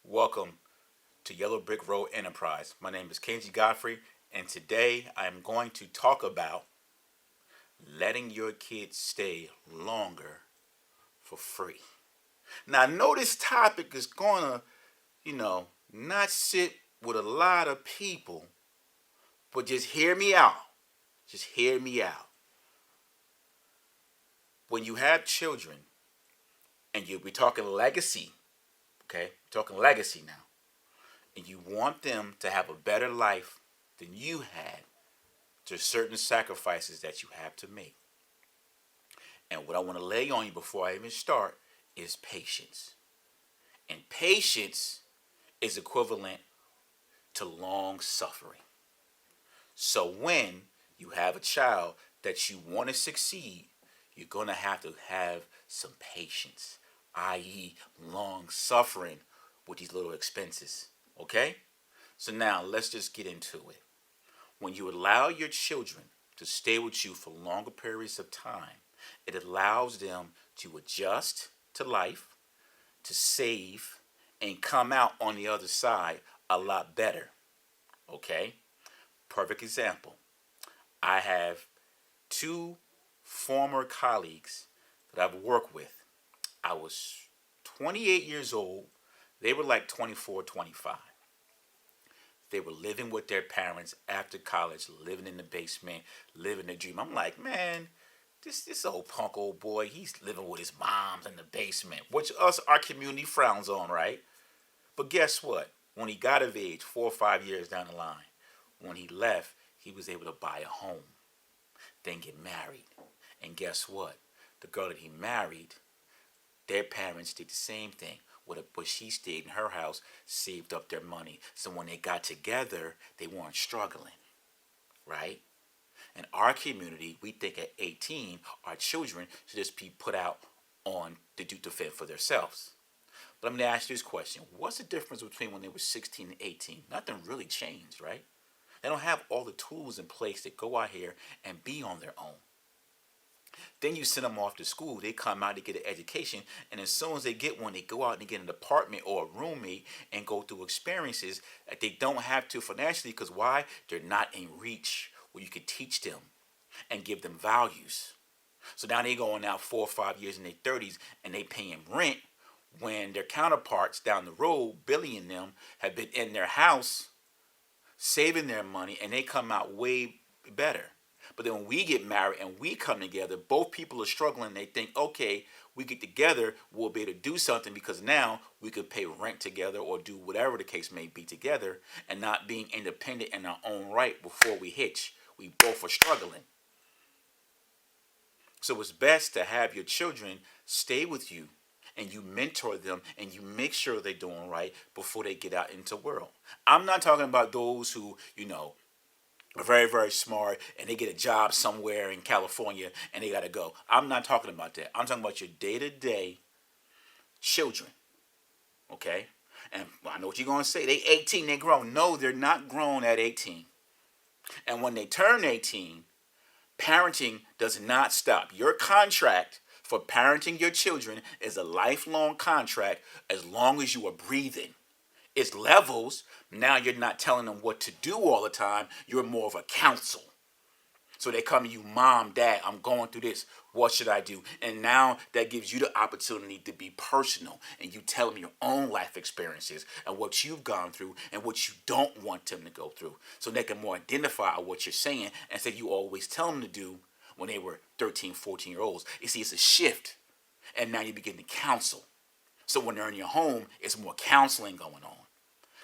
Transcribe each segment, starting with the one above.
Welcome to Yellow Brick Road Enterprise. My name is Kenji Godfrey, and today I am going to talk about letting your kids stay longer for free. Now, I know this topic is going to, not sit with a lot of people, but just hear me out. Just hear me out. When you have children, and we're talking legacy, okay? We're talking legacy now, and you want them to have a better life than you had, there's certain sacrifices that you have to make. And what I want to lay on you before I even start is patience. And patience is equivalent to long suffering. So when you have a child that you want to succeed, you're going to have some patience, i.e., long suffering with these little expenses. Okay? So now let's just get into it. When you allow your children to stay with you for longer periods of time, it allows them to adjust to life, to save, and come out on the other side a lot better. Okay? Perfect example. I have two former colleagues that I've worked with. I was 28 years old. They were like 24, 25. They were living with their parents after college, living in the basement, living the dream. I'm like, man, this old punk old boy, he's living with his moms in the basement, which our community frowns on, right? But guess what? When he got of age, 4 or 5 years down the line, when he left, he was able to buy a home, then get married. And guess what? The girl that he married, their parents did the same thing. But she stayed in her house, saved up their money. So when they got together, they weren't struggling, right? In our community, we think at 18, our children should just be put out on to fend for themselves. But I'm going to ask you this question. What's the difference between when they were 16 and 18? Nothing really changed, right? They don't have all the tools in place to go out here and be on their own. Then you send them off to school. They come out to get an education, and as soon as they get one, they go out and get an apartment or a roommate and go through experiences that they don't have to financially. Because why? They're not in reach where you can teach them and give them values. So now they going out 4 or 5 years in their 30s and they paying rent when their counterparts down the road, Billy and them, have been in their house saving their money, and they come out way better. But then when we get married and we come together, both people are struggling. They think, okay, we get together, we'll be able to do something because now we could pay rent together or do whatever the case may be together, and not being independent in our own right before we hitch. We both are struggling. So it's best to have your children stay with you and you mentor them and you make sure they're doing right before they get out into the world. I'm not talking about those who, are very, very smart and they get a job somewhere in California and they got to go. I'm not talking about that. I'm talking about your day to day children. Okay? And I know what you're going to say. They 18, they grown. No, they're not grown at 18. And when they turn 18, parenting does not stop. Your contract for parenting your children is a lifelong contract as long as you are breathing. It's levels. Now you're not telling them what to do all the time. You're more of a counsel. So they come to you, mom, dad, I'm going through this. What should I do? And now that gives you the opportunity to be personal and you tell them your own life experiences and what you've gone through and what you don't want them to go through. So they can more identify what you're saying instead you always tell them to do when they were 13, 14-year-olds. You see, it's a shift. And now you begin to counsel. So when they're in your home, it's more counseling going on.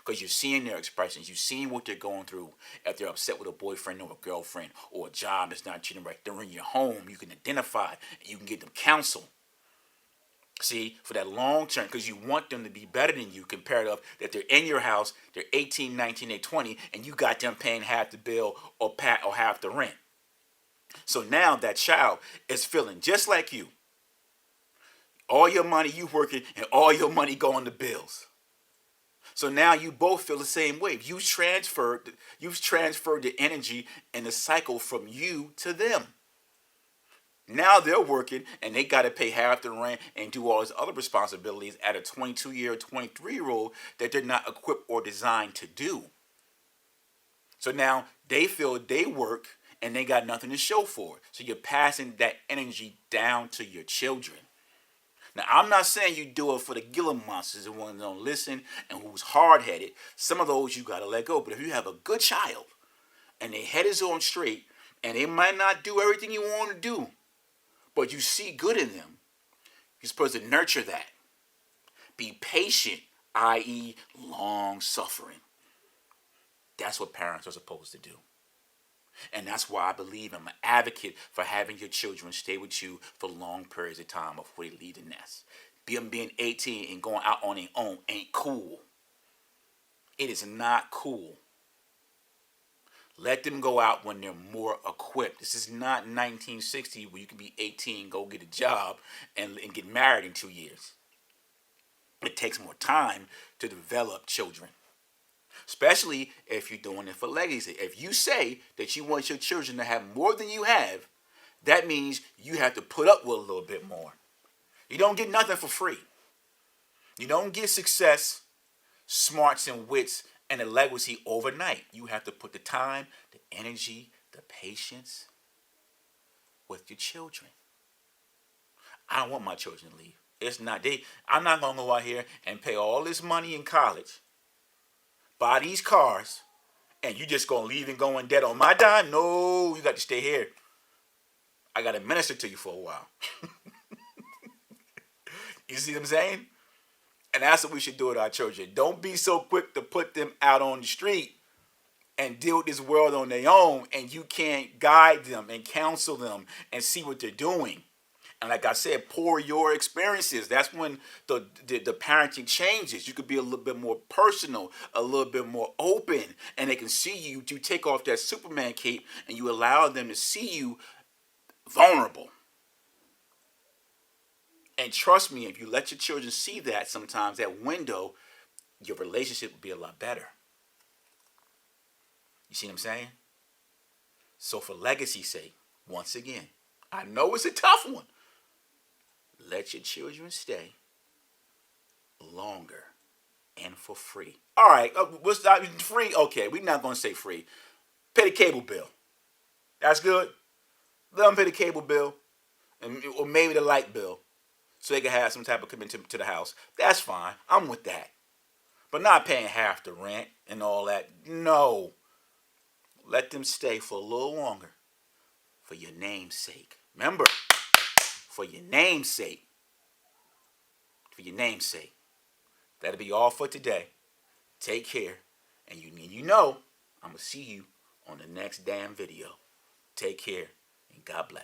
Because you're seeing their expressions, you're seeing what they're going through. If they're upset with a boyfriend or a girlfriend or a job that's not treating them right, they're in your home. You can identify and you can give them counsel. See, for that long term, because you want them to be better than you compared to that they're in your house, they're 18, 19, they're 20, and you got them paying half the bill or half the rent. So now that child is feeling just like you. All your money you working and all your money going to bills. So now you both feel the same way. You've transferred the energy and the cycle from you to them. Now they're working and they got to pay half the rent and do all these other responsibilities at a 22-year, 23-year-old that they're not equipped or designed to do. So now they feel they work and they got nothing to show for it. So you're passing that energy down to your children. Now, I'm not saying you do it for the Gila monsters, the ones that don't listen and who's hard-headed. Some of those you got to let go. But if you have a good child and their head is on straight and they might not do everything you want to do, but you see good in them, you're supposed to nurture that. Be patient, i.e. long-suffering. That's what parents are supposed to do. And that's why I believe I'm an advocate for having your children stay with you for long periods of time before they leave the nest. Them being 18 and going out on their own ain't cool. It is not cool. Let them go out when they're more equipped. This is not 1960 where you can be 18, go get a job, and get married in 2 years. It takes more time to develop children. Especially if you're doing it for legacy. If you say that you want your children to have more than you have, that means you have to put up with a little bit more. You don't get nothing for free. You don't get success, smarts, and wits and a legacy overnight. You have to put the time, the energy, the patience with your children. I don't want my children to leave. It's not I'm not gonna go out here and pay all this money in college, buy these cars, and you just gonna leave and go in debt on my dime? No, you got to stay here. I got to minister to you for a while. You see what I'm saying? And that's what we should do with our children. Don't be so quick to put them out on the street and deal with this world on their own, and you can't guide them and counsel them and see what they're doing. And like I said, pour your experiences. That's when the parenting changes. You could be a little bit more personal, a little bit more open, and they can see you. You take off that Superman cape and you allow them to see you vulnerable. And trust me, if you let your children see that sometimes, that window, your relationship will be a lot better. You see what I'm saying? So for legacy's sake, once again, I know it's a tough one. Let your children stay longer and for free. All right, what's that? Free? Okay, we're not going to say free. Pay the cable bill. That's good. Let them pay the cable bill, or maybe the light bill, so they can have some type of commitment to the house. That's fine. I'm with that. But not paying half the rent and all that. No. Let them stay for a little longer for your name's sake. Remember, for your name's sake. For your name's sake. That'll be all for today. Take care. And you know, I'm going to see you on the next damn video. Take care and God bless.